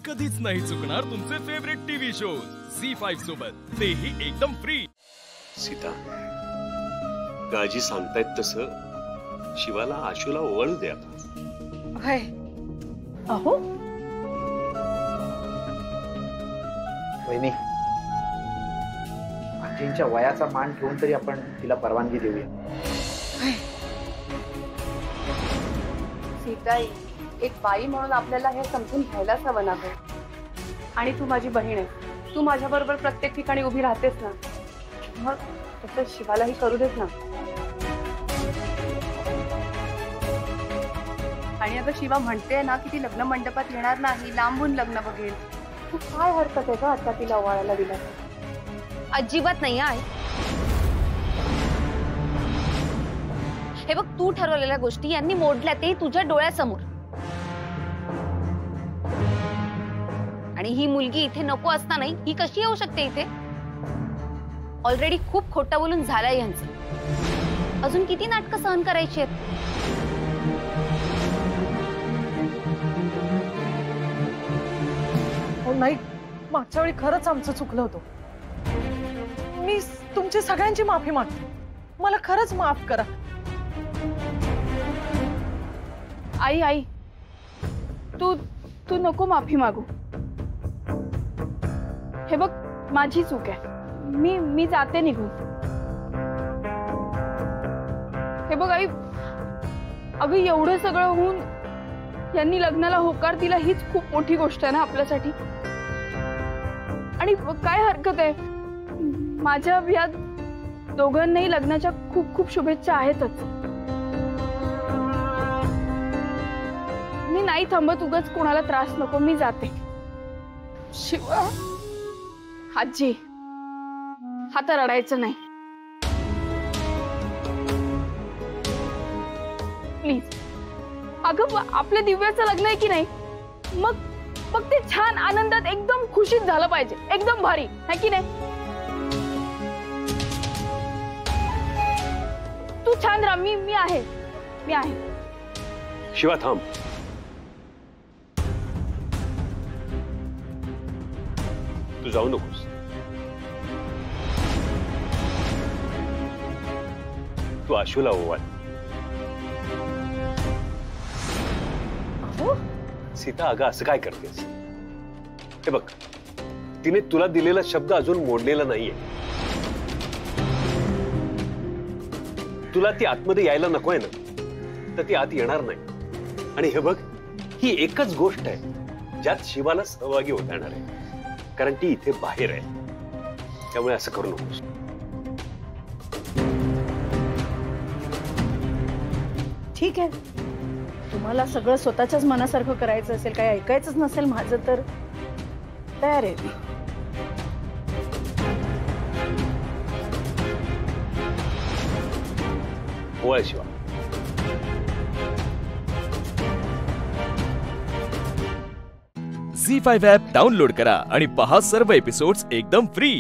कधीच नाही चुकणार तुमचे फेवरेट टीव्ही शोज झी5 सोबत, तेही एकदम फ्री। सीता, काळजी सांगतायत तसं शिवाला आशूला ओवाळू दे आता। हाय अहो वहिनी, आजींच्या वयाचा मान ठेवून तरी आपण तिला परवानगी देऊया। सीताई, एक बाई म्हणून आपल्याला हे समजून घ्यायलाच हवं ना गं। आणि तू माझी बहीण आहे, तू माझ्या बरोबर प्रत्येक ठिकाणी उभी राहतेस ना, मग तसं शिवालाही करू देत ना। आणि आता शिवा म्हणते ना की ती लग्न मंडपात येणार नाही, लांबून लग्न बघेल, तू काय हरकत आहे का आता तिला ओवाळायला दिला? अजिबात नाही आहे। हे बघ, तू ठरवलेल्या गोष्टी यांनी मोडल्या, ते तुझ्या डोळ्यासमोर। आणि ही मुलगी इथे नको असताना ही कशी येऊ शकते इथे? ऑलरेडी खूप खोटं बोलून झालंय यांचं, अजून किती नाटकं सहन करायची आहेत? नाही, मागच्या वेळी खरंच आमचं चुकलं होतं। मी तुमची सगळ्यांची माफी मागते, मला खरंच माफ करा। आई आई, तू तू नको माफी मागू। हे बघ, माझी चूक आहे, मी जाते निघून। हे बघ आई, अगं एवढं सगळं होऊन यांनी लग्नाला होकार दिला, हीच खूप मोठी गोष्ट आहे ना आपल्यासाठी। आणि काय हरकत आहे, माझ्या या दोघांनाही लग्नाच्या खूप खूप शुभेच्छा आहेतच। मी नाही थांबत, उगाच कोणाला त्रास नको, मी जाते। शिवा, आजी, आता रडायचं नाही प्लीज। अगं आपल्या दिव्याचं लग्न आहे की नाही, मग ते छान आनंदात एकदम खुशीत झालं पाहिजे, एकदम भारी है की नाही? तू छान राहा, मी आहे। शिवा थांब, तू जाऊ नकोस। तू आशूला ओवाळ। सीता, अगं असं काय करतेस? हे बघ, तिने तुला दिलेला शब्द अजून मोडलेला नाहीये। तुला ती आतमध्ये यायला नकोय ना, तर ती आत येणार नाही। आणि हे बघ, ही एकच गोष्ट आहे ज्यात शिवाला सहभागी होता येणार आहे, कारण ती इथे बाहेर आहे। त्यामुळे असं करू नकोस। ठीक आहे, तुम्हाला सगळं स्वतःच्याच मनासारखं करायचं असेल, काही ऐकायचंच नसेल माझं, तर तयार आहे मी। ओवाळ शिवा। झी5 ॲप डाउनलोड करा आणि पहा सर्व एपिसोड्स एकदम फ्री।